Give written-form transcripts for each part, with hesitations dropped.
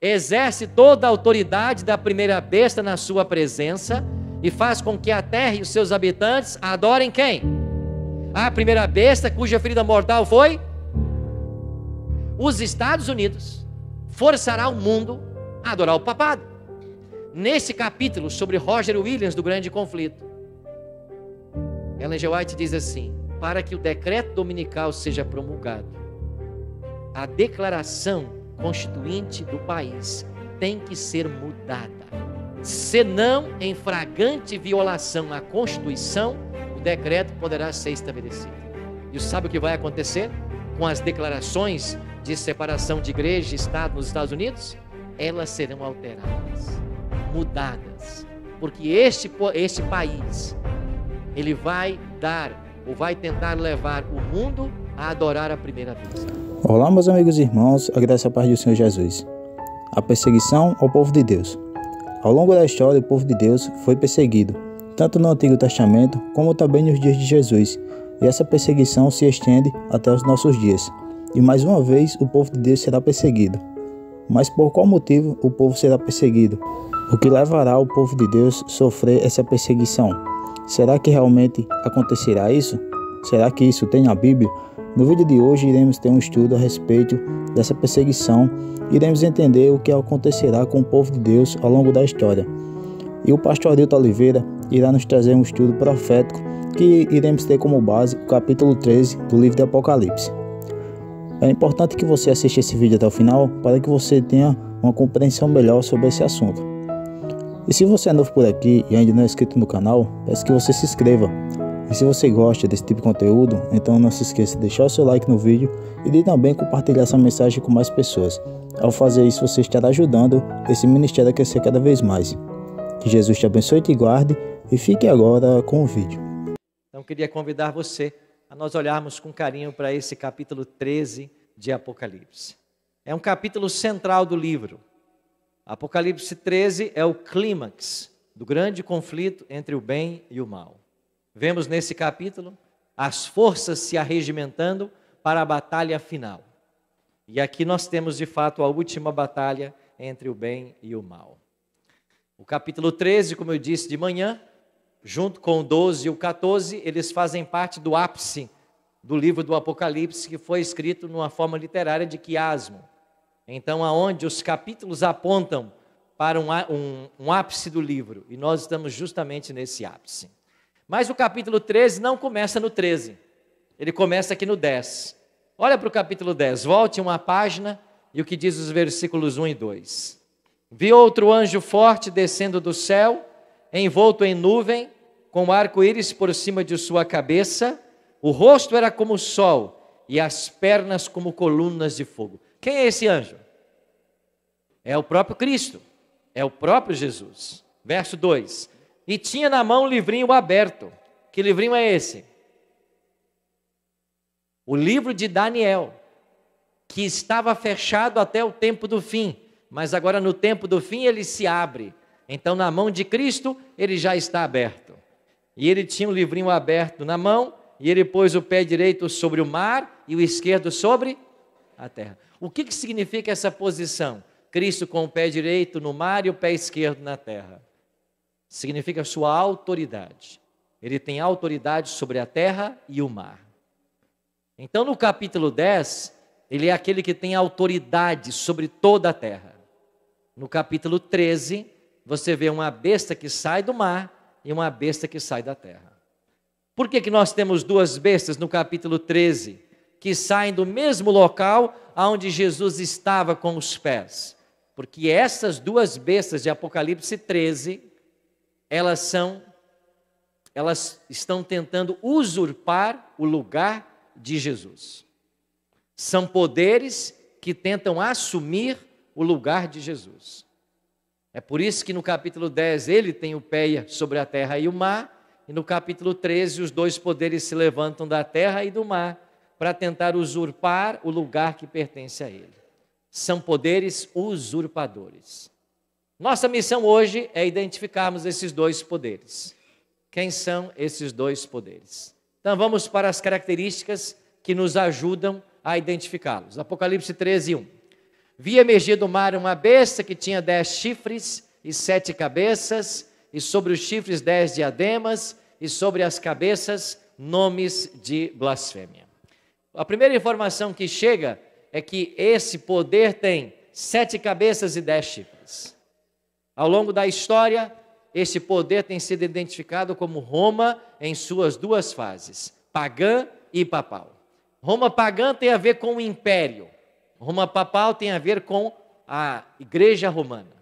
exerce toda a autoridade da primeira besta na sua presença e faz com que a terra e os seus habitantes adorem quem? A primeira besta cuja ferida mortal foi? Os Estados Unidos forçará o mundo a adorar o papado. Nesse capítulo sobre Roger Williams do Grande Conflito, Ellen G. White diz assim: para que o decreto dominical seja promulgado, a declaração constituinte do país tem que ser mudada. Senão, em flagrante violação à Constituição, o decreto poderá ser estabelecido. E sabe o que vai acontecer com as declarações de separação de igreja e Estado nos Estados Unidos? Elas serão alteradas, mudadas, porque este país, ele vai tentar levar o mundo a adorar a primeira besta. Olá, meus amigos e irmãos, a graça e a paz do Senhor Jesus. A perseguição ao povo de Deus. Ao longo da história, o povo de Deus foi perseguido, tanto no Antigo Testamento como também nos dias de Jesus, e essa perseguição se estende até os nossos dias. E mais uma vez, o povo de Deus será perseguido. Mas por qual motivo o povo será perseguido? O que levará o povo de Deus a sofrer essa perseguição? Será que realmente acontecerá isso? Será que isso tem na Bíblia? No vídeo de hoje iremos ter um estudo a respeito dessa perseguição e iremos entender o que acontecerá com o povo de Deus ao longo da história. E o pastor Adilton Oliveira irá nos trazer um estudo profético que iremos ter como base o capítulo 13 do livro de Apocalipse. É importante que você assista esse vídeo até o final para que você tenha uma compreensão melhor sobre esse assunto. E se você é novo por aqui e ainda não é inscrito no canal, peço que você se inscreva. E se você gosta desse tipo de conteúdo, então não se esqueça de deixar o seu like no vídeo e de também compartilhar essa mensagem com mais pessoas. Ao fazer isso, você estará ajudando esse ministério a crescer cada vez mais. Que Jesus te abençoe e te guarde, e fique agora com o vídeo. Então queria convidar você a nós olharmos com carinho para esse capítulo 13 de Apocalipse. É um capítulo central do livro. Apocalipse 13 é o clímax do grande conflito entre o bem e o mal. Vemos nesse capítulo as forças se arregimentando para a batalha final. E aqui nós temos de fato a última batalha entre o bem e o mal. O capítulo 13, como eu disse de manhã, junto com o 12 e o 14, eles fazem parte do ápice do livro do Apocalipse, que foi escrito numa forma literária de quiasmo. Então, aonde os capítulos apontam para um ápice do livro, e nós estamos justamente nesse ápice. Mas o capítulo 13 não começa no 13, ele começa aqui no 10. Olha para o capítulo 10, volte uma página e o que diz os versículos 1 e 2. Vi outro anjo forte descendo do céu, envolto em nuvem, com um arco-íris por cima de sua cabeça, o rosto era como o sol e as pernas como colunas de fogo. Quem é esse anjo? É o próprio Cristo, é o próprio Jesus. Verso 2. E tinha na mão um livrinho aberto. Que livrinho é esse? O livro de Daniel, que estava fechado até o tempo do fim, mas agora no tempo do fim ele se abre. Então na mão de Cristo ele já está aberto. E ele tinha um livrinho aberto na mão, e ele pôs o pé direito sobre o mar e o esquerdo sobre a terra. O que significa essa posição? Cristo com o pé direito no mar e o pé esquerdo na terra. Significa sua autoridade. Ele tem autoridade sobre a terra e o mar. Então no capítulo 10, ele é aquele que tem autoridade sobre toda a terra. No capítulo 13, você vê uma besta que sai do mar e uma besta que sai da terra. Por que nós temos duas bestas no capítulo 13, que saem do mesmo local onde Jesus estava com os pés? Porque essas duas bestas de Apocalipse 13, elas estão tentando usurpar o lugar de Jesus. São poderes que tentam assumir o lugar de Jesus. É por isso que no capítulo 10 ele tem o pé sobre a terra e o mar, e no capítulo 13 os dois poderes se levantam da terra e do mar para tentar usurpar o lugar que pertence a ele. São poderes usurpadores. Nossa missão hoje é identificarmos esses dois poderes. Quem são esses dois poderes? Então vamos para as características que nos ajudam a identificá-los. Apocalipse 13, 1. Vi emergir do mar uma besta que tinha 10 chifres e 7 cabeças, e sobre os chifres 10 diademas, e sobre as cabeças nomes de blasfêmia. A primeira informação que chega é que esse poder tem 7 cabeças e 10 chifres. Ao longo da história, esse poder tem sido identificado como Roma em suas duas fases, pagã e papal. Roma pagã tem a ver com o império. Roma papal tem a ver com a igreja romana.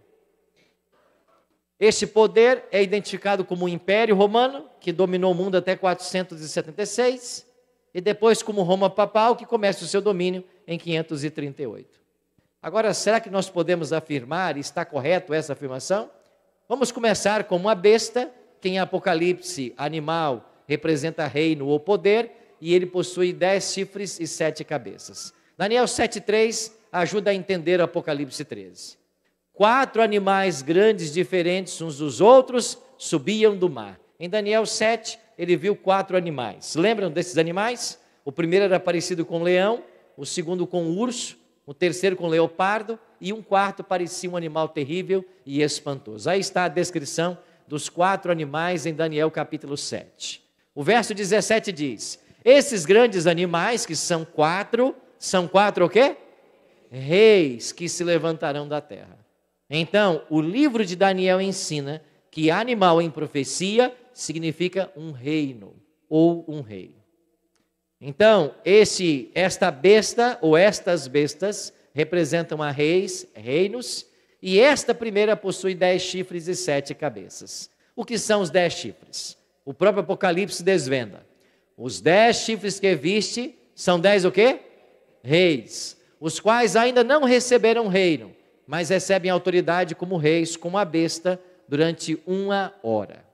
Este poder é identificado como o Império Romano, que dominou o mundo até 476, e depois como Roma papal, que começa o seu domínio em 538. Agora, será que nós podemos afirmar, e está correto essa afirmação? Vamos começar com uma besta, que em Apocalipse, animal, representa reino ou poder, e ele possui 10 chifres e 7 cabeças. Daniel 7,3 ajuda a entender o Apocalipse 13. 4 animais grandes, diferentes uns dos outros, subiam do mar. Em Daniel 7, ele viu 4 animais. Lembram desses animais? O primeiro era parecido com leão, o segundo com urso, o terceiro com leopardo, e um quarto parecia um animal terrível e espantoso. Aí está a descrição dos 4 animais em Daniel capítulo 7. O verso 17 diz: esses grandes animais, que são 4 o quê? Reis que se levantarão da terra. Então, o livro de Daniel ensina que animal em profecia significa um reino ou um rei. Então, esta besta ou estas bestas representam a reis, reinos, e esta primeira possui 10 chifres e 7 cabeças. O que são os 10 chifres? O próprio Apocalipse desvenda. Os 10 chifres que viste são 10 o quê? Reis, os quais ainda não receberam reino, mas recebem autoridade como reis, como a besta, durante 1 hora.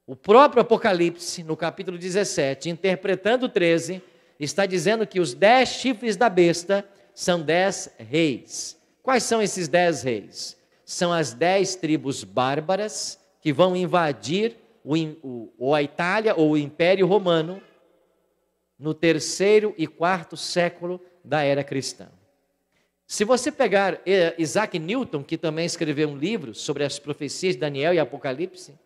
O próprio Apocalipse, no capítulo 17, interpretando o 13, está dizendo que os 10 chifres da besta são 10 reis. Quais são esses 10 reis? São as 10 tribos bárbaras que vão invadir a Itália ou o Império Romano no 3º e 4º século da era cristã. Se você pegar Isaac Newton, que também escreveu um livro sobre as profecias de Daniel e Apocalipse,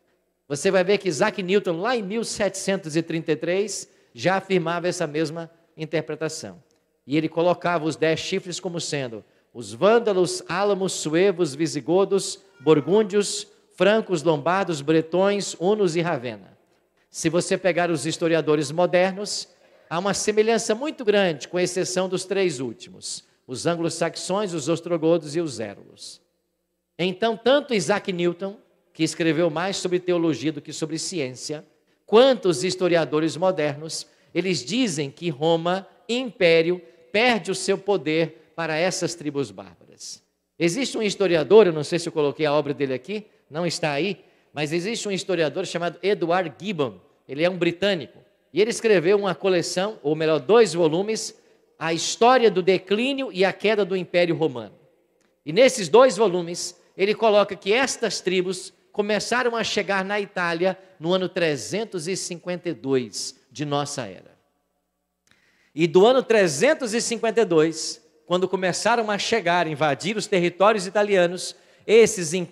você vai ver que Isaac Newton, lá em 1733, já afirmava essa mesma interpretação. E ele colocava os 10 chifres como sendo os vândalos, álamos, suevos, visigodos, burgúndios, francos, lombardos, bretões, hunos e Ravenna. Se você pegar os historiadores modernos, há uma semelhança muito grande, com exceção dos 3 últimos, os anglo-saxões, os ostrogodos e os érulos. Então, tanto Isaac Newton, que escreveu mais sobre teologia do que sobre ciência, quanto os historiadores modernos, eles dizem que Roma, império, perde o seu poder para essas tribos bárbaras. Existe um historiador, eu não sei se eu coloquei a obra dele aqui, não está aí, mas existe um historiador chamado Edward Gibbon, ele é um britânico, e ele escreveu uma coleção, ou melhor, 2 volumes, a história do declínio e a queda do Império Romano. E nesses 2 volumes, ele coloca que estas tribos começaram a chegar na Itália no ano 352 de nossa era. E do ano 352, quando começaram a chegar, invadir os territórios italianos,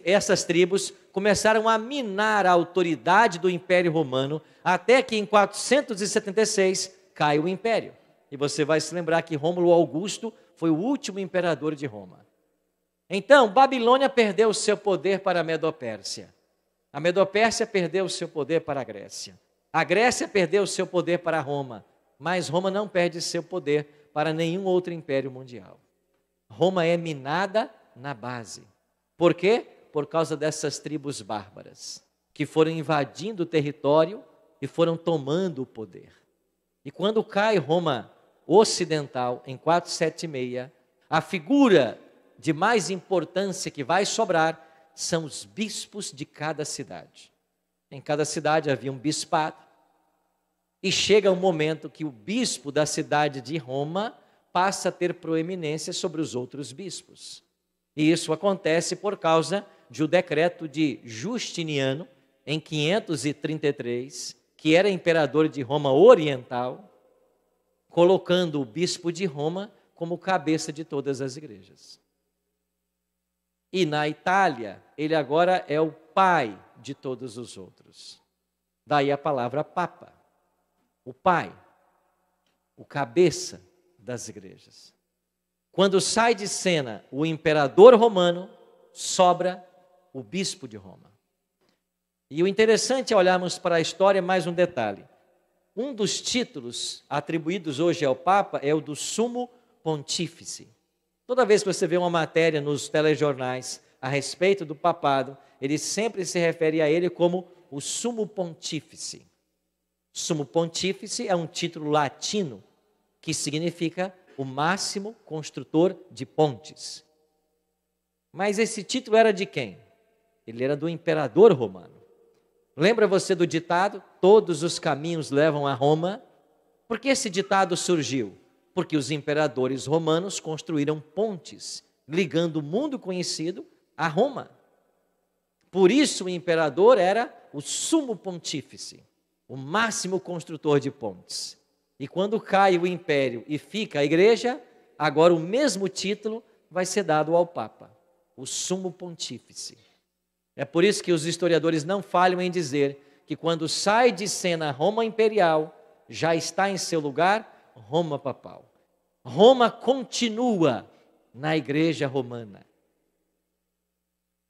essas tribos começaram a minar a autoridade do Império Romano, até que em 476 cai o Império. E você vai se lembrar que Rômulo Augusto foi o último imperador de Roma. Então, Babilônia perdeu o seu poder para a Medopérsia. A Medopérsia perdeu o seu poder para a Grécia. A Grécia perdeu o seu poder para Roma. Mas Roma não perde seu poder para nenhum outro império mundial. Roma é minada na base. Por quê? Por causa dessas tribos bárbaras, que foram invadindo o território e foram tomando o poder. E quando cai Roma ocidental, em 476, a figura de mais importância que vai sobrar são os bispos de cada cidade. Em cada cidade havia um bispado, e chega um momento que o bispo da cidade de Roma passa a ter proeminência sobre os outros bispos. E isso acontece por causa de um decreto de Justiniano, em 533, que era imperador de Roma Oriental, colocando o bispo de Roma como cabeça de todas as igrejas. E na Itália, ele agora é o pai de todos os outros. Daí a palavra Papa, o pai, o cabeça das igrejas. Quando sai de cena o imperador romano, sobra o bispo de Roma. E o interessante é olharmos para a história mais um detalhe. Um dos títulos atribuídos hoje ao Papa é o do Sumo Pontífice. Toda vez que você vê uma matéria nos telejornais a respeito do papado, ele sempre se refere a ele como o Sumo Pontífice. Sumo Pontífice é um título latino que significa o máximo construtor de pontes. Mas esse título era de quem? Ele era do imperador romano. Lembra você do ditado? Todos os caminhos levam a Roma. Por que esse ditado surgiu? Porque os imperadores romanos construíram pontes, ligando o mundo conhecido a Roma. Por isso o imperador era o sumo pontífice, o máximo construtor de pontes. E quando cai o império e fica a igreja, agora o mesmo título vai ser dado ao Papa, o sumo pontífice. É por isso que os historiadores não falham em dizer que quando sai de cena Roma imperial, já está em seu lugar Roma papal. Roma continua na igreja romana.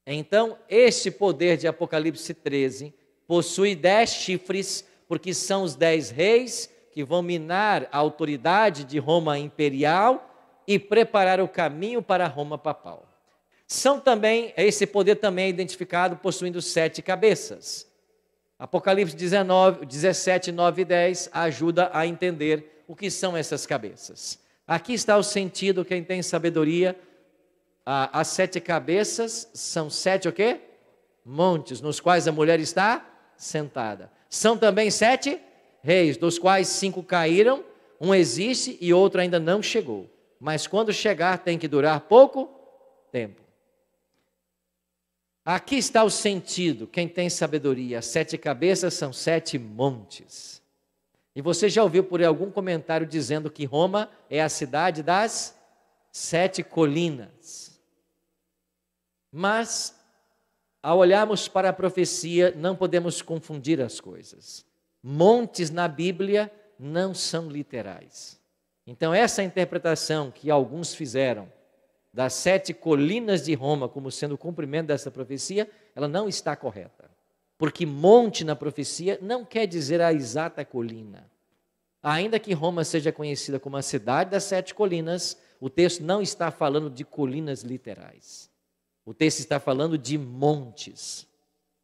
Então, este poder de Apocalipse 13 possui 10 chifres, porque são os 10 reis que vão minar a autoridade de Roma imperial e preparar o caminho para Roma papal. Esse poder também é identificado possuindo 7 cabeças. Apocalipse 17, 9 e 10 ajuda a entender o que são essas cabeças. Aqui está o sentido, quem tem sabedoria. As 7 cabeças são 7 o quê? Montes, nos quais a mulher está sentada. São também 7 reis, dos quais 5 caíram, um existe e outro ainda não chegou. Mas quando chegar tem que durar pouco tempo. Aqui está o sentido, quem tem sabedoria. As 7 cabeças são 7 montes. E você já ouviu por aí algum comentário dizendo que Roma é a cidade das 7 colinas. Mas, ao olharmos para a profecia, não podemos confundir as coisas. Montes na Bíblia não são literais. Então, essa interpretação que alguns fizeram das 7 colinas de Roma como sendo o cumprimento dessa profecia, ela não está correta. Porque monte na profecia não quer dizer a exata colina. Ainda que Roma seja conhecida como a cidade das 7 colinas, o texto não está falando de colinas literais. O texto está falando de montes.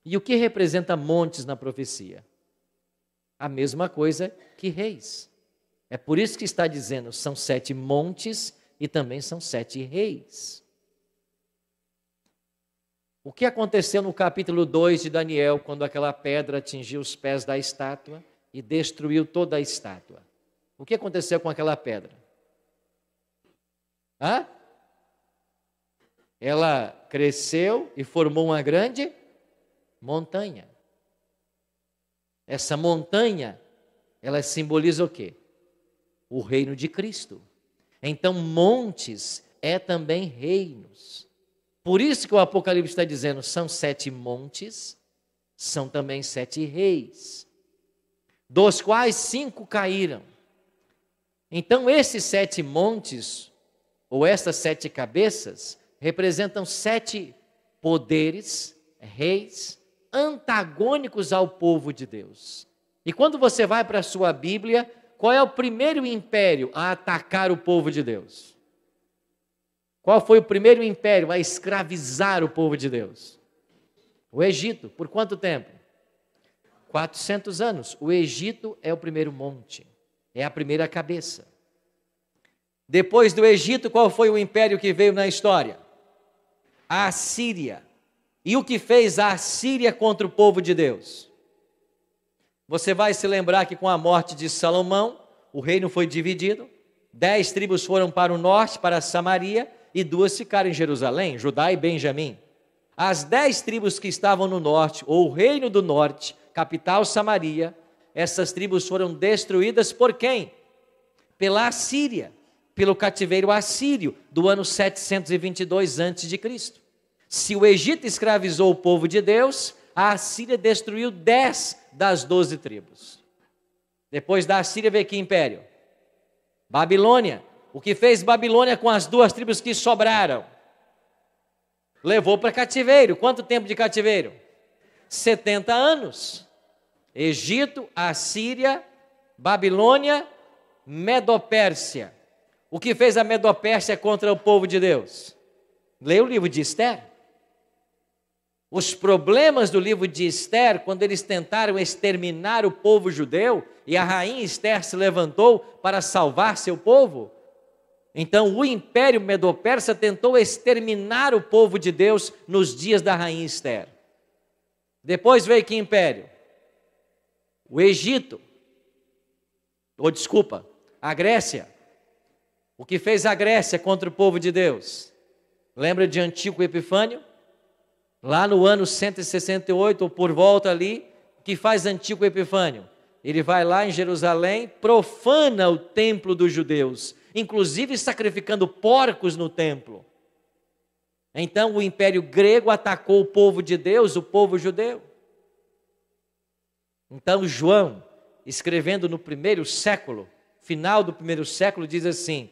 E o que representa montes na profecia? A mesma coisa que reis. É por isso que está dizendo, são 7 montes e também são 7 reis. O que aconteceu no capítulo 2 de Daniel, quando aquela pedra atingiu os pés da estátua e destruiu toda a estátua? O que aconteceu com aquela pedra? Ela cresceu e formou uma grande montanha. Essa montanha, ela simboliza o quê? O reino de Cristo. Então, montes é também reinos. Por isso que o Apocalipse está dizendo, são 7 montes, são também 7 reis, dos quais 5 caíram. Então, esses 7 montes, ou essas 7 cabeças, representam 7 poderes, reis, antagônicos ao povo de Deus. E quando você vai para a sua Bíblia, qual é o primeiro império a atacar o povo de Deus? Qual foi o primeiro império a escravizar o povo de Deus? O Egito. Por quanto tempo? 400 anos. O Egito é o primeiro monte, é a primeira cabeça. Depois do Egito, qual foi o império que veio na história? A Assíria. E o que fez a Assíria contra o povo de Deus? Você vai se lembrar que com a morte de Salomão, o reino foi dividido, 10 tribos foram para o norte, para Samaria, e 2 ficaram em Jerusalém, Judá e Benjamim. As 10 tribos que estavam no norte, ou o reino do norte, capital Samaria, essas tribos foram destruídas por quem? Pela Assíria, pelo cativeiro assírio, do ano 722 a.C. Se o Egito escravizou o povo de Deus, a Assíria destruiu 10 das 12 tribos. Depois da Assíria veio que império? Babilônia. O que fez Babilônia com as 2 tribos que sobraram? Levou para cativeiro. Quanto tempo de cativeiro? 70 anos. Egito, Assíria, Babilônia, Medopérsia. O que fez a Medopérsia contra o povo de Deus? Leia o livro de Esther. Os problemas do livro de Esther, quando eles tentaram exterminar o povo judeu, e a rainha Esther se levantou para salvar seu povo, então o império Medo-Persa tentou exterminar o povo de Deus nos dias da rainha Esther. Depois veio que império? O Egito, a Grécia. O que fez a Grécia contra o povo de Deus? Lembra de Antíoco Epifânio? Lá no ano 168, ou por volta ali, o que faz Antíoco Epifânio? Ele vai lá em Jerusalém, profana o templo dos judeus, inclusive sacrificando porcos no templo. Então o império grego atacou o povo de Deus, o povo judeu. Então João, escrevendo no primeiro século, final do primeiro século, diz assim: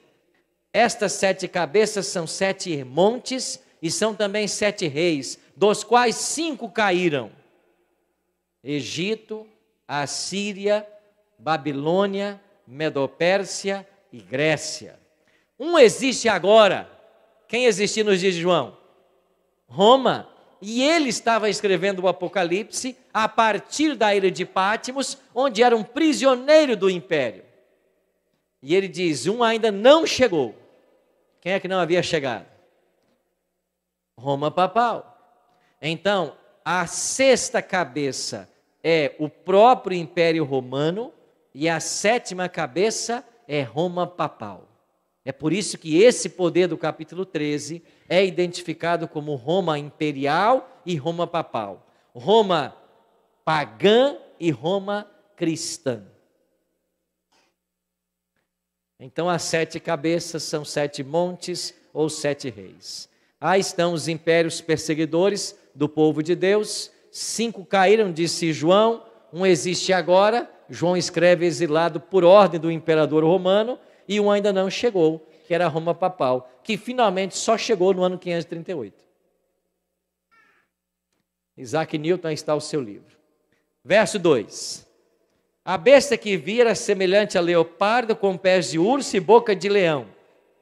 estas 7 cabeças são 7 montes e são também 7 reis, dos quais 5 caíram: Egito, Assíria, Babilônia, Medopérsia e Grécia. Um existe agora. Quem existia nos dias de João? Roma. E ele estava escrevendo o Apocalipse a partir da ilha de Patmos, onde era um prisioneiro do império. E ele diz: um ainda não chegou. Quem é que não havia chegado? Roma papal. Então, a 6ª cabeça é o próprio Império Romano e a 7ª cabeça é Roma papal. É por isso que esse poder do capítulo 13 é identificado como Roma imperial e Roma papal. Roma pagã e Roma cristã. Então, as 7 cabeças são 7 montes ou 7 reis. Aí estão os impérios perseguidores do povo de Deus. 5 caíram, disse João. Um existe agora. João escreve exilado por ordem do imperador romano. E um ainda não chegou, que era Roma papal, que finalmente só chegou no ano 538. Isaac Newton, aí está o seu livro. Verso 2. A besta que vi era semelhante a leopardo, com pés de urso e boca de leão.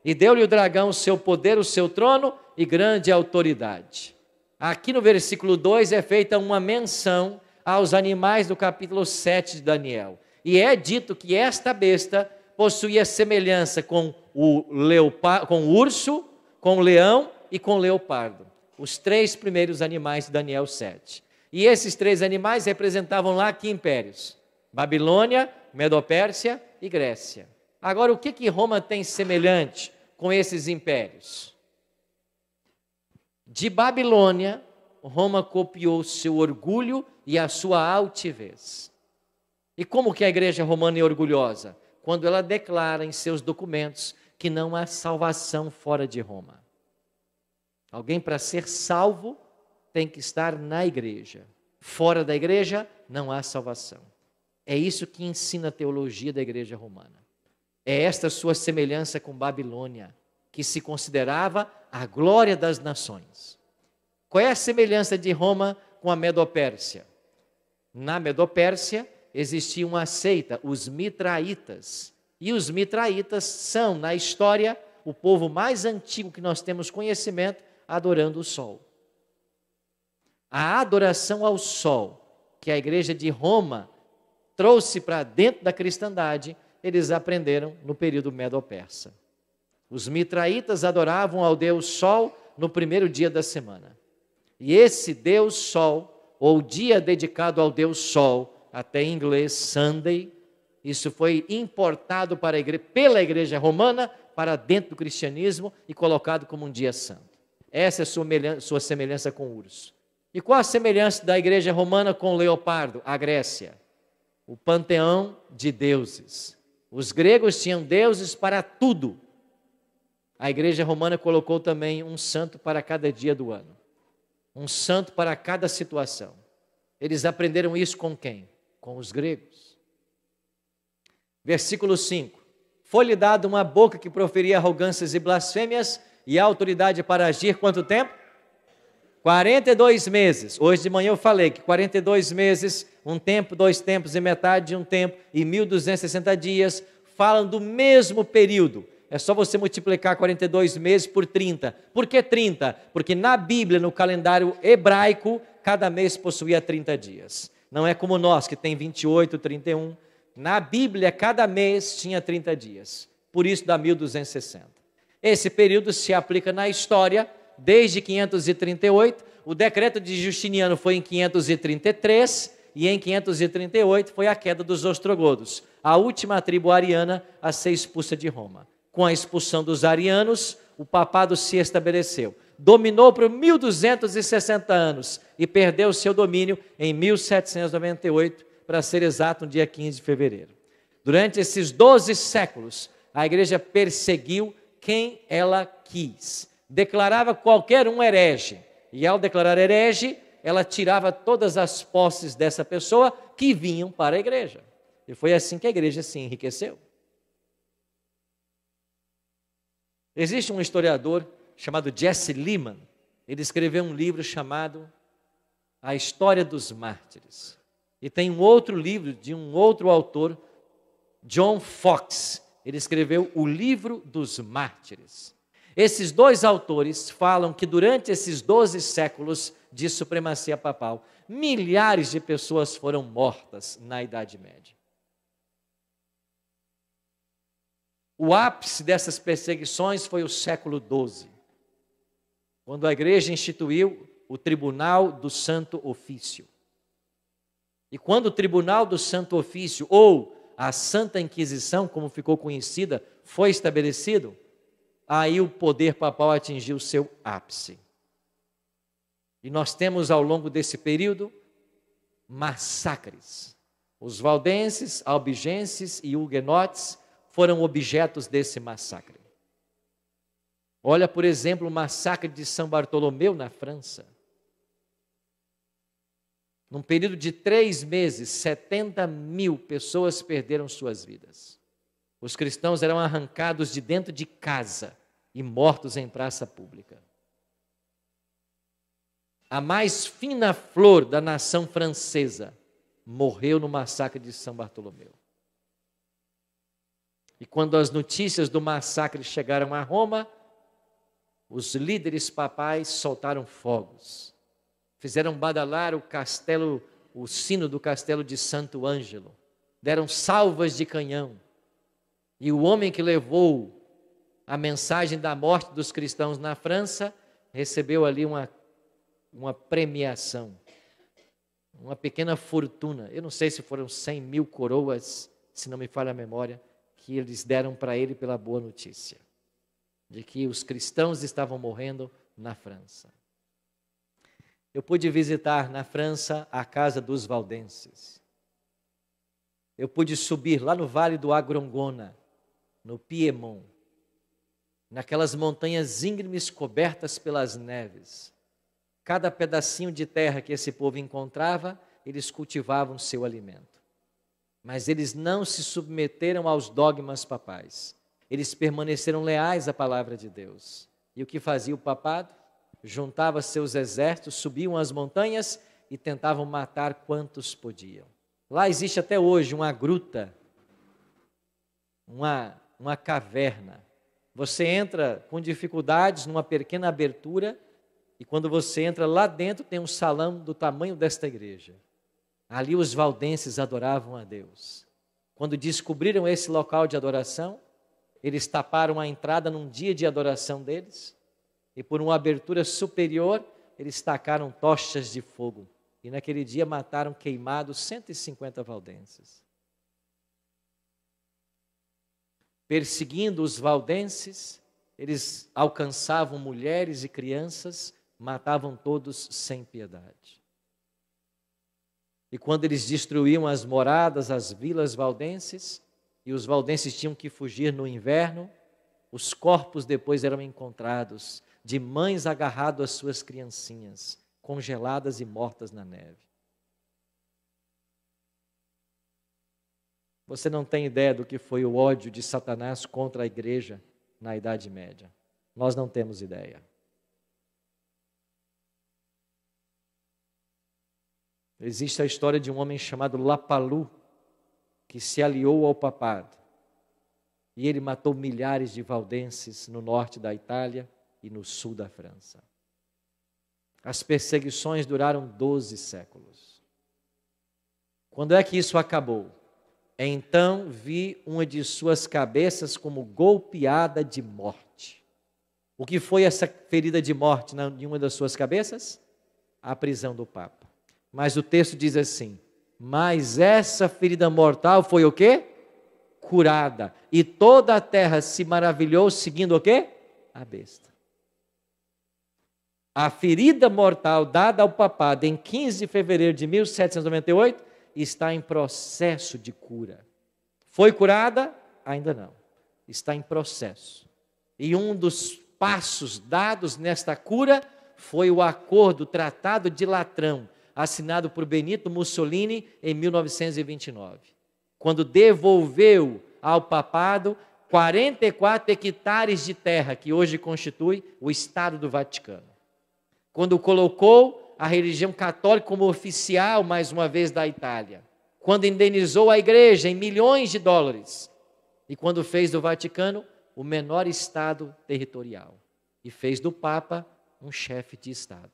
E deu-lhe o dragão o seu poder, o seu trono e grande autoridade. Aqui no versículo 2 é feita uma menção aos animais do capítulo 7 de Daniel. E é dito que esta besta possuía semelhança com o urso, com o leão e com o leopardo. Os 3 primeiros animais de Daniel 7. E esses 3 animais representavam lá que impérios? Babilônia, Medopérsia e Grécia. Agora, o que Roma tem semelhante com esses impérios? De Babilônia, Roma copiou seu orgulho e a sua altivez. E como que a igreja romana é orgulhosa? Quando ela declara em seus documentos que não há salvação fora de Roma. Alguém, para ser salvo, tem que estar na igreja. Fora da igreja, não há salvação. É isso que ensina a teologia da igreja romana. É esta sua semelhança com Babilônia, que se considerava a glória das nações. Qual é a semelhança de Roma com a Medopérsia? Na Medopérsia existia uma seita, os Mitraitas. E os Mitraitas são, na história, o povo mais antigo que nós temos conhecimento, adorando o sol. A adoração ao sol, que a igreja de Roma trouxe para dentro da cristandade, eles aprenderam no período Medo-Persa. Os Mitraitas adoravam ao Deus Sol no primeiro dia da semana. E esse Deus Sol, ou dia dedicado ao Deus Sol, até em inglês Sunday, isso foi importado pela igreja romana para dentro do cristianismo e colocado como um dia santo. Essa é a sua semelhança com o urso. E qual a semelhança da igreja romana com o leopardo? A Grécia. O panteão de deuses. Os gregos tinham deuses para tudo. A igreja romana colocou também um santo para cada dia do ano. Um santo para cada situação. Eles aprenderam isso com quem? Com os gregos. Versículo 5. Foi-lhe dada uma boca que proferia arrogâncias e blasfêmias e autoridade para agir quanto tempo? 42 meses. Hoje de manhã eu falei que 42 meses, um tempo, 2 tempos e metade de um tempo e 1260 dias falam do mesmo período. É só você multiplicar 42 meses por 30. Por que 30? Porque na Bíblia, no calendário hebraico, cada mês possuía 30 dias. Não é como nós, que tem 28, 31. Na Bíblia, cada mês tinha 30 dias. Por isso dá 1260. Esse período se aplica na história desde 538. O decreto de Justiniano foi em 533 e em 538 foi a queda dos ostrogodos, a última tribo ariana a ser expulsa de Roma. Com a expulsão dos arianos, o papado se estabeleceu. Dominou por 1260 anos e perdeu seu domínio em 1798, para ser exato, no dia 15 de fevereiro. Durante esses 12 séculos, a igreja perseguiu quem ela quis. Declarava qualquer um herege. E ao declarar herege, ela tirava todas as posses dessa pessoa que vinham para a igreja. E foi assim que a igreja se enriqueceu. Existe um historiador chamado Jesse Lehman. Ele escreveu um livro chamado A História dos Mártires. E tem um outro livro de um outro autor, John Fox. Ele escreveu o Livro dos Mártires. Esses dois autores falam que durante esses 12 séculos de supremacia papal, milhares de pessoas foram mortas na Idade Média. O ápice dessas perseguições foi o século XII, quando a igreja instituiu o Tribunal do Santo Ofício. E quando o Tribunal do Santo Ofício, ou a Santa Inquisição, como ficou conhecida, foi estabelecido, aí o poder papal atingiu seu ápice. E nós temos ao longo desse período massacres. Os valdenses, albigenses e huguenotes foram objetos desse massacre. Olha, por exemplo, o massacre de São Bartolomeu na França. Num período de 3 meses, 70.000 pessoas perderam suas vidas. Os cristãos eram arrancados de dentro de casa e mortos em praça pública. A mais fina flor da nação francesa morreu no massacre de São Bartolomeu. E quando as notícias do massacre chegaram a Roma, os líderes papais soltaram fogos. Fizeram badalar o sino do castelo de Santo Ângelo. Deram salvas de canhão. E o homem que levou a mensagem da morte dos cristãos na França recebeu ali uma premiação, uma pequena fortuna. Eu não sei se foram 100.000 coroas, se não me falha a memória, que eles deram para ele pela boa notícia de que os cristãos estavam morrendo na França. Eu pude visitar na França a casa dos valdenses. Eu pude subir lá no Vale do Agrongona, no Piemont, naquelas montanhas íngremes cobertas pelas neves. Cada pedacinho de terra que esse povo encontrava, eles cultivavam seu alimento. Mas eles não se submeteram aos dogmas papais. Eles permaneceram leais à palavra de Deus. E o que fazia o papado? Juntava seus exércitos, subiam as montanhas e tentavam matar quantos podiam. Lá existe até hoje uma gruta, uma caverna. Você entra com dificuldades numa pequena abertura e quando você entra lá dentro tem um salão do tamanho desta igreja. Ali os valdenses adoravam a Deus. Quando descobriram esse local de adoração, eles taparam a entrada num dia de adoração deles e por uma abertura superior eles tacaram tochas de fogo. E naquele dia mataram queimados 150 valdenses. Perseguindo os valdenses, eles alcançavam mulheres e crianças, matavam todos sem piedade. E quando eles destruíam as moradas, as vilas valdenses, e os valdenses tinham que fugir no inverno, os corpos depois eram encontrados, de mães agarradas às suas criancinhas, congeladas e mortas na neve. Você não tem ideia do que foi o ódio de Satanás contra a igreja na Idade Média. Nós não temos ideia. Existe a história de um homem chamado Lapalu, que se aliou ao papado. E ele matou milhares de valdenses no norte da Itália e no sul da França. As perseguições duraram 12 séculos. Quando é que isso acabou? Então vi uma de suas cabeças como golpeada de morte. O que foi essa ferida de morte em uma das suas cabeças? A prisão do Papa. Mas o texto diz assim: mas essa ferida mortal foi o quê? Curada. E toda a terra se maravilhou seguindo o quê? A besta. A ferida mortal dada ao papado em 15 de fevereiro de 1798 está em processo de cura. Foi curada? Ainda não. Está em processo. E um dos passos dados nesta cura foi o acordo, o Tratado de Latrão, assinado por Benito Mussolini em 1929, quando devolveu ao papado 44 hectares de terra, que hoje constitui o Estado do Vaticano. Quando colocou a religião católica como oficial, mais uma vez, da Itália. Quando indenizou a igreja em milhões de dólares. E quando fez do Vaticano o menor Estado territorial. E fez do Papa um chefe de Estado.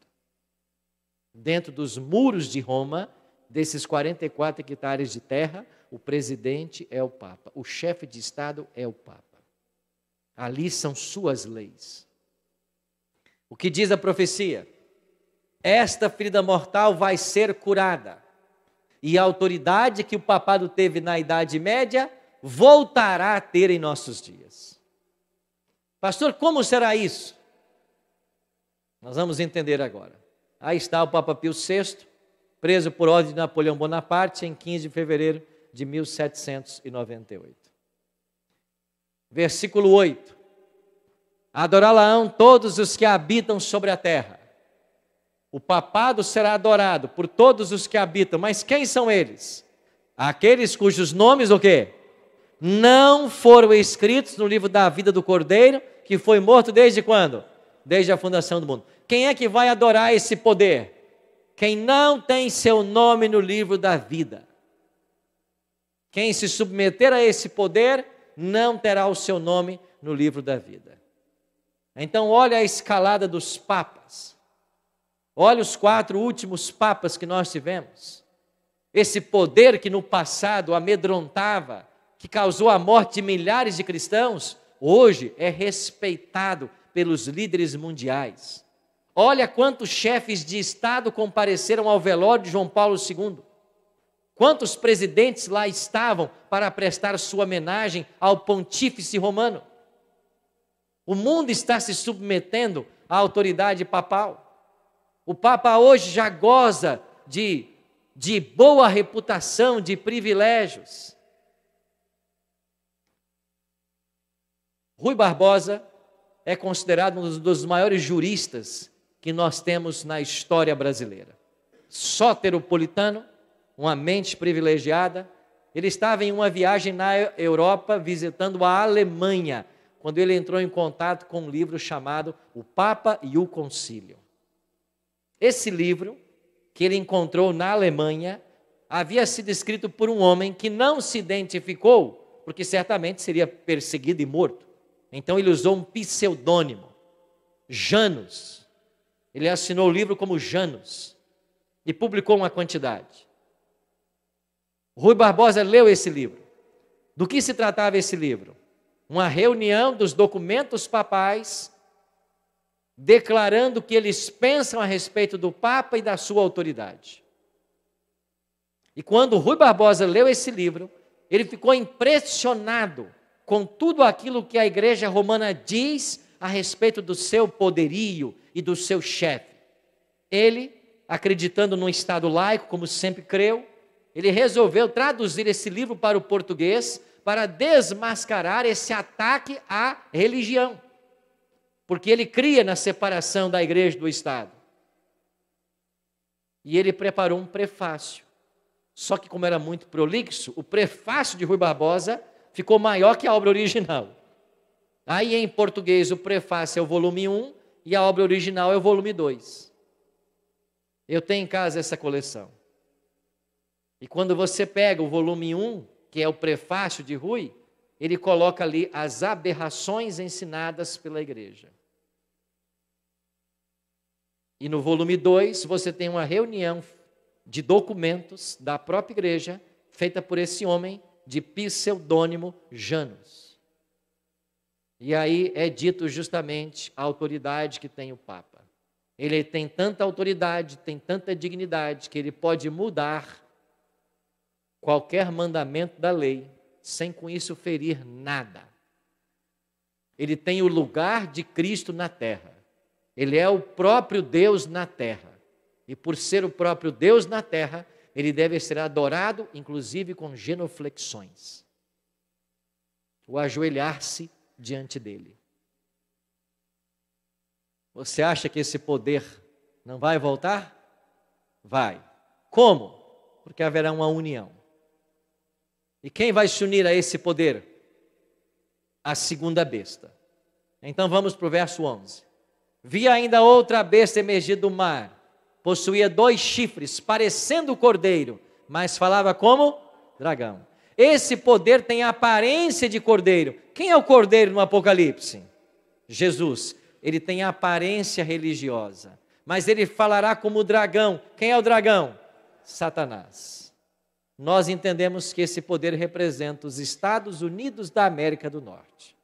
Dentro dos muros de Roma, desses 44 hectares de terra, o presidente é o Papa. O chefe de Estado é o Papa. Ali são suas leis. O que diz a profecia? Esta ferida mortal vai ser curada. E a autoridade que o papado teve na Idade Média voltará a ter em nossos dias. Pastor, como será isso? Nós vamos entender agora. Aí está o Papa Pio VI, preso por ordem de Napoleão Bonaparte em 15 de fevereiro de 1798. Versículo 8. Adorá-la-ão todos os que habitam sobre a terra. O papado será adorado por todos os que habitam, mas quem são eles? Aqueles cujos nomes, o quê? Não foram escritos no livro da vida do Cordeiro, que foi morto desde quando? Desde a fundação do mundo. Quem é que vai adorar esse poder? Quem não tem seu nome no livro da vida. Quem se submeter a esse poder, não terá o seu nome no livro da vida. Então olha a escalada dos papas. Olha os 4 últimos papas que nós tivemos. Esse poder que no passado amedrontava, que causou a morte de milhares de cristãos, hoje é respeitado pelos líderes mundiais. Olha quantos chefes de Estado compareceram ao velório de João Paulo II. Quantos presidentes lá estavam para prestar sua homenagem ao pontífice romano. O mundo está se submetendo à autoridade papal. O Papa hoje já goza de boa reputação, de privilégios. Rui Barbosa é considerado um dos maiores juristas que nós temos na história brasileira. Soteropolitano, uma mente privilegiada. Ele estava em uma viagem na Europa, visitando a Alemanha, quando ele entrou em contato com um livro chamado O Papa e o Concílio. Esse livro, que ele encontrou na Alemanha, havia sido escrito por um homem que não se identificou, porque certamente seria perseguido e morto. Então ele usou um pseudônimo, Janus. Ele assinou o livro como Janus e publicou uma quantidade. Rui Barbosa leu esse livro. Do que se tratava esse livro? Uma reunião dos documentos papais, declarando o que eles pensam a respeito do Papa e da sua autoridade. E quando Rui Barbosa leu esse livro, ele ficou impressionado com tudo aquilo que a Igreja Romana diz a respeito do seu poderio e do seu chefe. Ele, acreditando num Estado laico, como sempre creu, ele resolveu traduzir esse livro para o português para desmascarar esse ataque à religião. Porque ele cria na separação da igreja e do Estado. e ele preparou um prefácio. Só que como era muito prolixo, o prefácio de Rui Barbosa ficou maior que a obra original. Aí em português o prefácio é o volume 1 e a obra original é o volume 2. Eu tenho em casa essa coleção. E quando você pega o volume 1, que é o prefácio de Rui, ele coloca ali as aberrações ensinadas pela igreja. E no volume 2 você tem uma reunião de documentos da própria igreja, feita por esse homem de pseudônimo Janus. E aí é dito justamente a autoridade que tem o Papa. Ele tem tanta autoridade, tem tanta dignidade, que ele pode mudar qualquer mandamento da lei, sem com isso ferir nada. Ele tem o lugar de Cristo na terra. Ele é o próprio Deus na terra. E por ser o próprio Deus na terra, ele deve ser adorado, inclusive com genuflexões. O ajoelhar-se diante dele. Você acha que esse poder não vai voltar? Vai. Como? Porque haverá uma união. E quem vai se unir a esse poder? A segunda besta. Então vamos para o verso 11. Vi ainda outra besta emergir do mar. Possuía 2 chifres, parecendo cordeiro, mas falava como dragão. Esse poder tem a aparência de cordeiro. Quem é o cordeiro no Apocalipse? Jesus. Ele tem a aparência religiosa, mas ele falará como dragão. Quem é o dragão? Satanás. Nós entendemos que esse poder representa os Estados Unidos da América do Norte.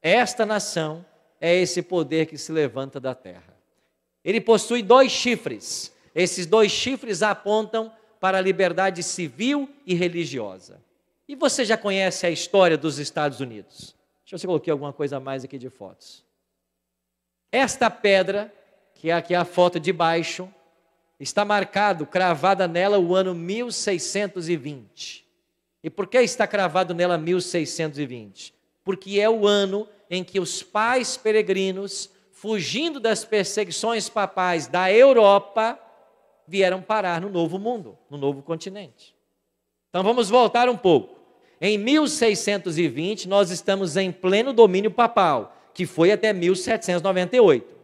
Esta nação é esse poder que se levanta da terra. Ele possui 2 chifres. Esses 2 chifres apontam para a liberdade civil e religiosa. E você já conhece a história dos Estados Unidos? Deixa eu ver se eu coloquei alguma coisa a mais aqui de fotos. Esta pedra, que é aqui a foto de baixo, está marcado, cravada nela o ano 1620. E por que está cravado nela 1620? Porque é o ano em que os pais peregrinos, fugindo das perseguições papais da Europa, vieram parar no Novo Mundo, no Novo Continente. Então vamos voltar um pouco. Em 1620, nós estamos em pleno domínio papal, que foi até 1798.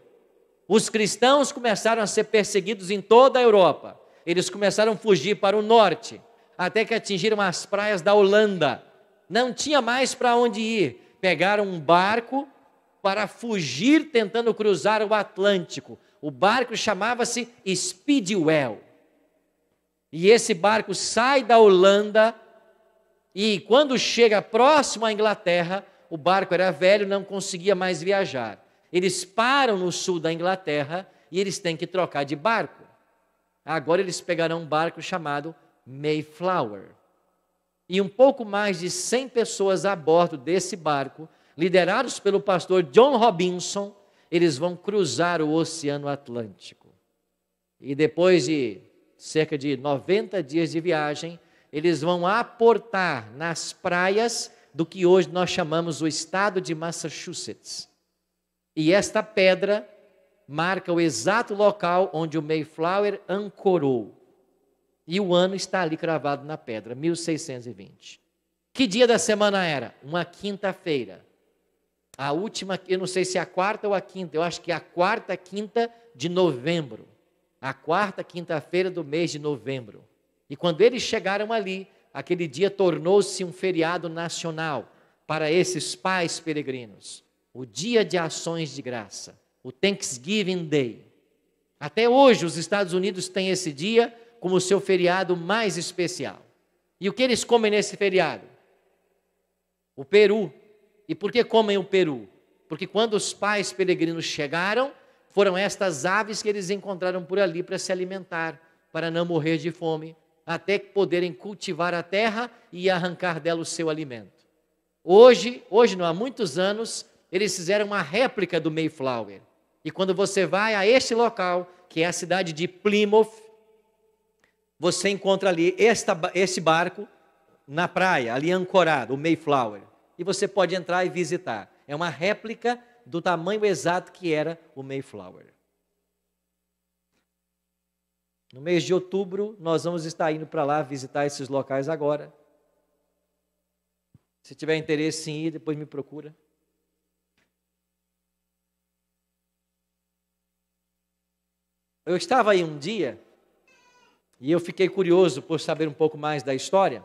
Os cristãos começaram a ser perseguidos em toda a Europa. Eles começaram a fugir para o norte, até que atingiram as praias da Holanda. Não tinha mais para onde ir. Pegaram um barco para fugir, tentando cruzar o Atlântico. O barco chamava-se Speedwell. E esse barco sai da Holanda e quando chega próximo à Inglaterra, o barco era velho, não conseguia mais viajar. Eles param no sul da Inglaterra e eles têm que trocar de barco. Agora eles pegarão um barco chamado Mayflower. E um pouco mais de 100 pessoas a bordo desse barco, liderados pelo pastor John Robinson, eles vão cruzar o Oceano Atlântico. E depois de cerca de 90 dias de viagem, eles vão aportar nas praias do que hoje nós chamamos o estado de Massachusetts. E esta pedra marca o exato local onde o Mayflower ancorou. E o ano está ali cravado na pedra, 1620. Que dia da semana era? Uma quinta-feira. A última, eu não sei se é a quarta ou a quinta, eu acho que é a quarta quinta de novembro. A quarta quinta-feira do mês de novembro. E quando eles chegaram ali, aquele dia tornou-se um feriado nacional para esses pais peregrinos. O dia de ações de graça, o Thanksgiving Day. Até hoje os Estados Unidos têm esse dia como seu feriado mais especial. E o que eles comem nesse feriado? O peru. E por que comem o peru? Porque quando os pais peregrinos chegaram, foram estas aves que eles encontraram por ali para se alimentar, para não morrer de fome, até poderem cultivar a terra e arrancar dela o seu alimento. Hoje não, há muitos anos, eles fizeram uma réplica do Mayflower. E quando você vai a este local, que é a cidade de Plymouth, você encontra ali esse barco na praia, ali ancorado, o Mayflower. E você pode entrar e visitar. É uma réplica do tamanho exato que era o Mayflower. No mês de outubro, nós vamos estar indo para lá visitar esses locais agora. Se tiver interesse em ir, depois me procura. Eu estava aí um dia e eu fiquei curioso por saber um pouco mais da história.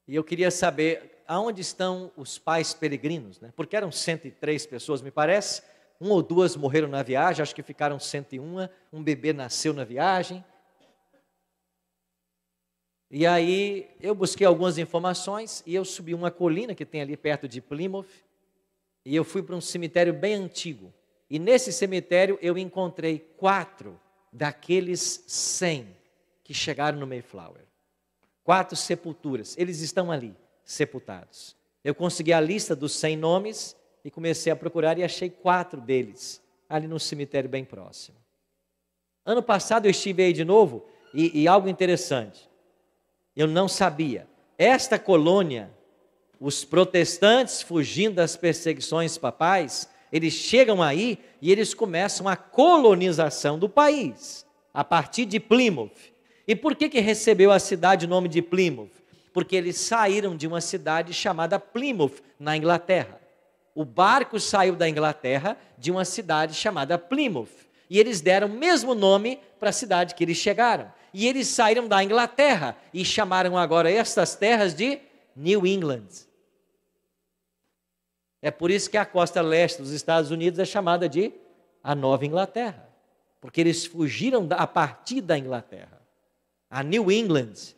E eu queria saber aonde estão os pais peregrinos, né? Porque eram 103 pessoas, me parece. 1 ou 2 morreram na viagem, acho que ficaram 101. Um bebê nasceu na viagem. E aí eu busquei algumas informações e eu subi uma colina que tem ali perto de Plymouth. E eu fui para um cemitério bem antigo. E nesse cemitério eu encontrei 4 daqueles 100 que chegaram no Mayflower. 4 sepulturas, eles estão ali, sepultados. Eu consegui a lista dos 100 nomes e comecei a procurar e achei 4 deles, ali no cemitério bem próximo. Ano passado eu estive aí de novo e algo interessante, eu não sabia. Esta colônia, os protestantes fugindo das perseguições papais, eles chegam aí e eles começam a colonização do país, a partir de Plymouth. E por que recebeu a cidade o nome de Plymouth? Porque eles saíram de uma cidade chamada Plymouth, na Inglaterra. O barco saiu da Inglaterra de uma cidade chamada Plymouth. E eles deram o mesmo nome para a cidade que eles chegaram. E eles saíram da Inglaterra e chamaram agora estas terras de New England. É por isso que a costa leste dos Estados Unidos é chamada de a Nova Inglaterra. Porque eles fugiram a partir da Inglaterra. A New England.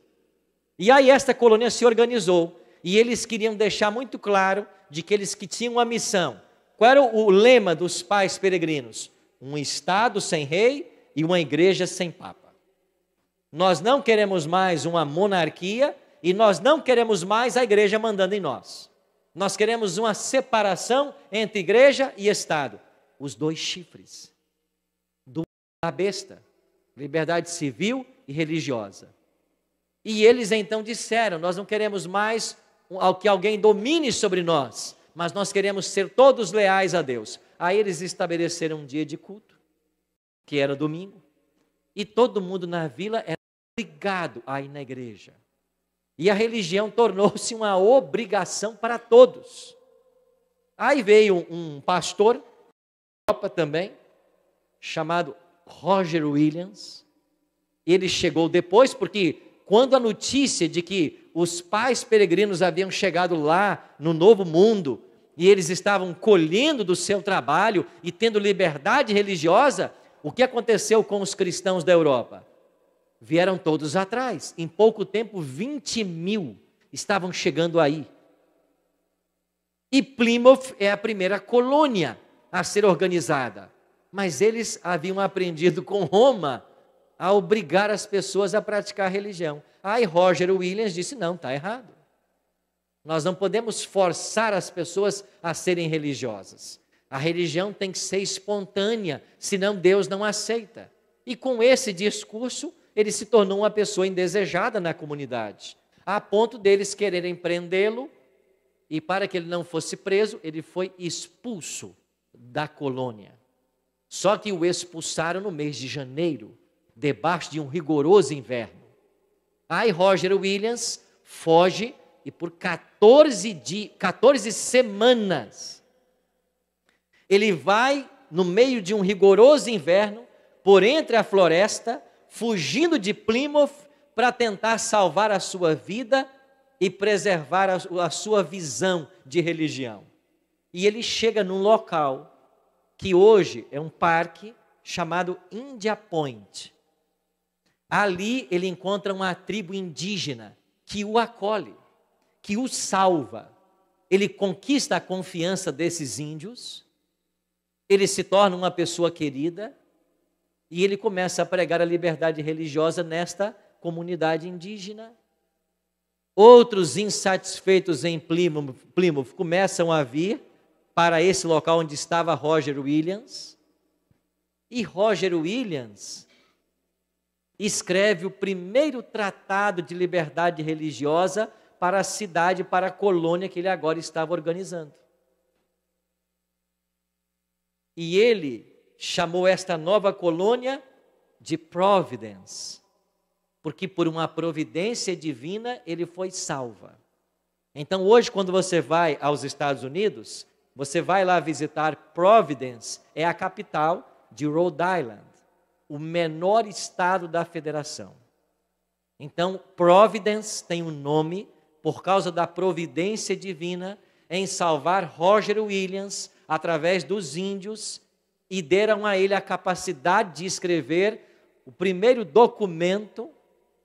E aí esta colônia se organizou. E eles queriam deixar muito claro de que eles que tinham uma missão. Qual era o lema dos pais peregrinos? Um estado sem rei e uma igreja sem papa. Nós não queremos mais uma monarquia e nós não queremos mais a igreja mandando em nós. Nós queremos uma separação entre igreja e Estado. Os 2 chifres da besta. Liberdade civil e religiosa. E eles então disseram, nós não queremos mais que alguém domine sobre nós, mas nós queremos ser todos leais a Deus. Aí eles estabeleceram um dia de culto, que era domingo. E todo mundo na vila era obrigado a ir na igreja. E a religião tornou-se uma obrigação para todos. Aí veio um pastor, Europa também, chamado Roger Williams. Ele chegou depois, porque quando a notícia de que os pais peregrinos haviam chegado lá no Novo Mundo, e eles estavam colhendo do seu trabalho e tendo liberdade religiosa, o que aconteceu com os cristãos da Europa? Vieram todos atrás. Em pouco tempo, 20 mil estavam chegando aí. E Plymouth é a primeira colônia a ser organizada. Mas eles haviam aprendido com Roma a obrigar as pessoas a praticar a religião. Aí Roger Williams disse, não, está errado. Nós não podemos forçar as pessoas a serem religiosas. A religião tem que ser espontânea, senão Deus não aceita. E com esse discurso, ele se tornou uma pessoa indesejada na comunidade, a ponto deles quererem prendê-lo, e para que ele não fosse preso, ele foi expulso da colônia. Só que o expulsaram no mês de janeiro, debaixo de um rigoroso inverno. Aí Roger Williams foge e por 14 semanas, ele vai no meio de um rigoroso inverno, por entre a floresta, fugindo de Plymouth para tentar salvar a sua vida e preservar a sua visão de religião. E ele chega num local que hoje é um parque chamado India Point. Ali ele encontra uma tribo indígena que o acolhe, que o salva. Ele conquista a confiança desses índios, ele se torna uma pessoa querida e ele começa a pregar a liberdade religiosa nesta comunidade indígena. Outros insatisfeitos em Plymouth começam a vir para esse local onde estava Roger Williams. E Roger Williams escreve o primeiro tratado de liberdade religiosa para a cidade, para a colônia que ele agora estava organizando. E ele chamou esta nova colônia de Providence, porque por uma providência divina ele foi salva. Então hoje, quando você vai aos Estados Unidos, você vai lá visitar Providence, é a capital de Rhode Island, o menor estado da federação. Então Providence tem um nome por causa da providência divina em salvar Roger Williams através dos índios, e deram a ele a capacidade de escrever o primeiro documento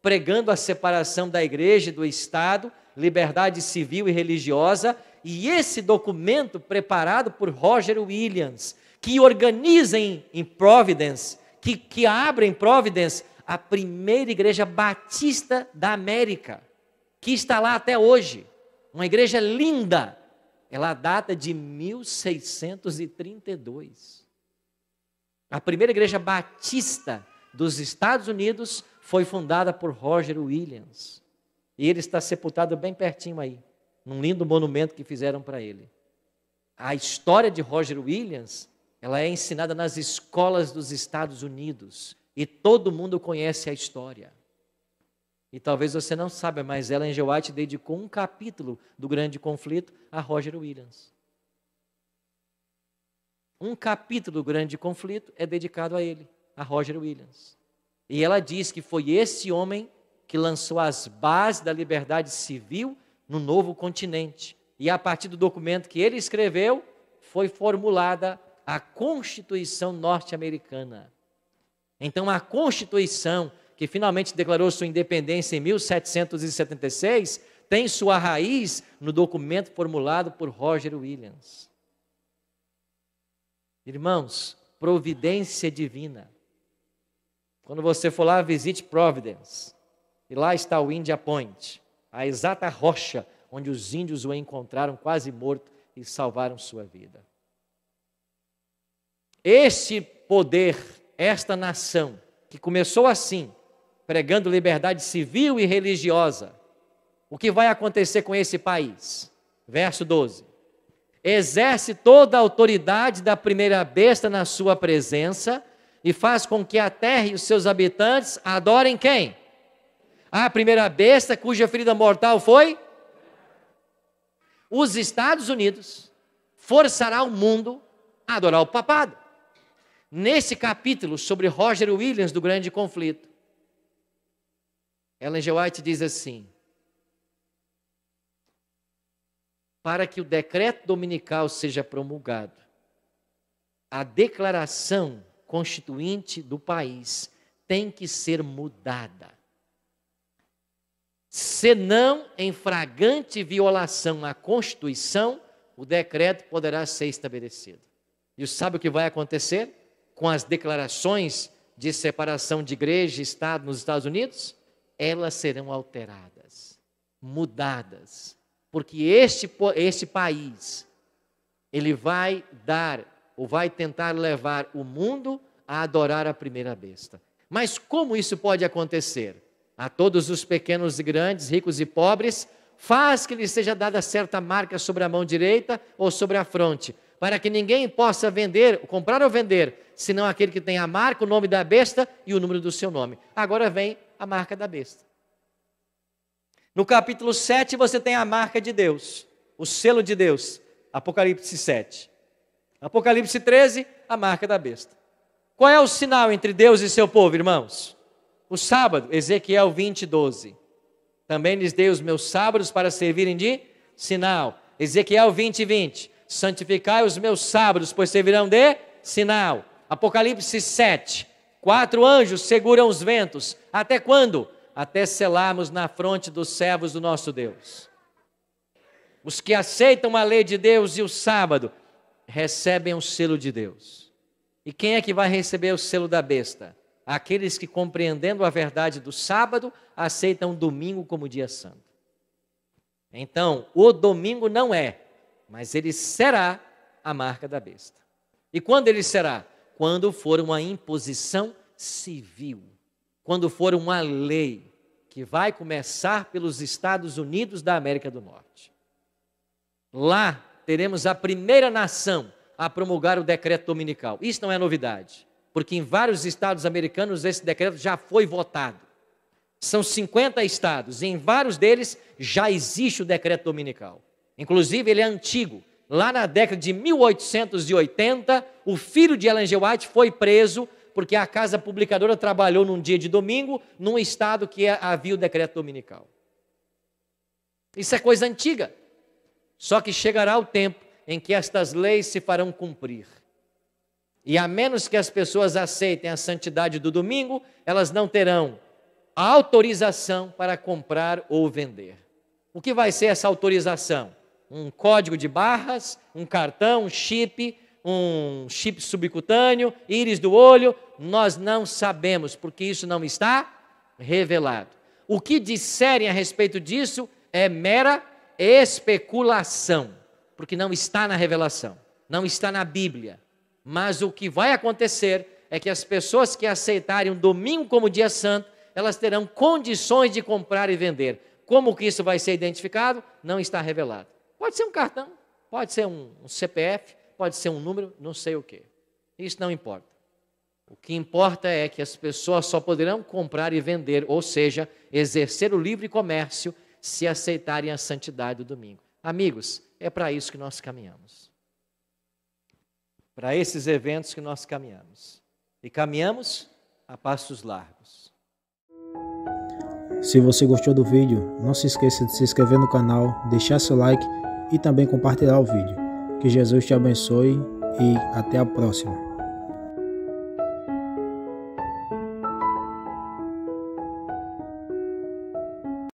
pregando a separação da igreja e do Estado, liberdade civil e religiosa. E esse documento, preparado por Roger Williams, que organiza em Providence, que abre em Providence a primeira igreja batista da América, que está lá até hoje, uma igreja linda. Ela data de 1632. A primeira igreja batista dos Estados Unidos foi fundada por Roger Williams. E ele está sepultado bem pertinho aí, num lindo monumento que fizeram para ele. A história de Roger Williams, ela é ensinada nas escolas dos Estados Unidos. E todo mundo conhece a história. E talvez você não saiba, mas Ellen G. White dedicou um capítulo do Grande Conflito a Roger Williams. Um capítulo do Grande Conflito é dedicado a ele, a Roger Williams. E ela diz que foi esse homem que lançou as bases da liberdade civil no novo continente. E a partir do documento que ele escreveu, foi formulada a Constituição norte-americana. Então a Constituição, que finalmente declarou sua independência em 1776, tem sua raiz no documento formulado por Roger Williams. Irmãos, providência divina. Quando você for lá, visite Providence. E lá está o India Point, a exata rocha onde os índios o encontraram quase morto e salvaram sua vida. Este poder, esta nação, que começou assim, pregando liberdade civil e religiosa, o que vai acontecer com esse país? Verso 12. Exerce toda a autoridade da primeira besta na sua presença e faz com que a terra e os seus habitantes adorem quem? A primeira besta cuja ferida mortal foi? Os Estados Unidos forçará o mundo a adorar o papado. Nesse capítulo sobre Roger Williams do Grande Conflito, Ellen G. White diz assim: para que o decreto dominical seja promulgado, a declaração constituinte do país tem que ser mudada. Senão, em flagrante violação à Constituição, o decreto poderá ser estabelecido. E sabe o que vai acontecer com as declarações de separação de igreja e Estado nos Estados Unidos? Elas serão alteradas, mudadas, porque este país, ele vai dar, ou vai tentar levar o mundo a adorar a primeira besta. Mas como isso pode acontecer? A todos os pequenos e grandes, ricos e pobres, faz que lhes seja dada certa marca sobre a mão direita ou sobre a fronte, para que ninguém possa vender, comprar ou vender, senão aquele que tem a marca, o nome da besta e o número do seu nome. Agora vem a marca da besta. No capítulo 7 você tem a marca de Deus, o selo de Deus, Apocalipse 7. Apocalipse 13, a marca da besta. Qual é o sinal entre Deus e seu povo, irmãos? O sábado, Ezequiel 20, 12. Também lhes dei os meus sábados para servirem de sinal. Ezequiel 20, 20. Santificai os meus sábados, pois servirão de sinal. Apocalipse 7. 4 anjos seguram os ventos. Até quando? Até selarmos na fronte dos servos do nosso Deus. Os que aceitam a lei de Deus e o sábado, recebem o selo de Deus. E quem é que vai receber o selo da besta? Aqueles que, compreendendo a verdade do sábado, aceitam o domingo como dia santo. Então, o domingo não é, mas ele será a marca da besta. E quando ele será? Quando for uma imposição civil, quando for uma lei que vai começar pelos Estados Unidos da América do Norte. Lá teremos a primeira nação a promulgar o decreto dominical. Isso não é novidade. porque em vários estados americanos esse decreto já foi votado. São 50 estados, e em vários deles já existe o decreto dominical. Inclusive, ele é antigo. Lá na década de 1880, o filho de Ellen G. White foi preso porque a casa publicadora trabalhou num dia de domingo, num estado que havia o decreto dominical. Isso é coisa antiga. Só que chegará o tempo em que estas leis se farão cumprir. E a menos que as pessoas aceitem a santidade do domingo, elas não terão a autorização para comprar ou vender. O que vai ser essa autorização? Um código de barras, um cartão, um chip subcutâneo, íris do olho? Nós não sabemos, porque isso não está revelado. O que disserem a respeito disso é mera especulação, porque não está na revelação, não está na Bíblia. Mas o que vai acontecer é que as pessoas que aceitarem o domingo como dia santo, elas terão condições de comprar e vender. Como que isso vai ser identificado? Não está revelado. Pode ser um cartão, pode ser um CPF, pode ser um número, não sei o quê. Isso não importa. O que importa é que as pessoas só poderão comprar e vender, ou seja, exercer o livre comércio, se aceitarem a santidade do domingo. Amigos, é para isso que nós caminhamos. Para esses eventos que nós caminhamos. E caminhamos a passos largos. Se você gostou do vídeo, não se esqueça de se inscrever no canal, deixar seu like e também compartilhar o vídeo. Que Jesus te abençoe e até a próxima.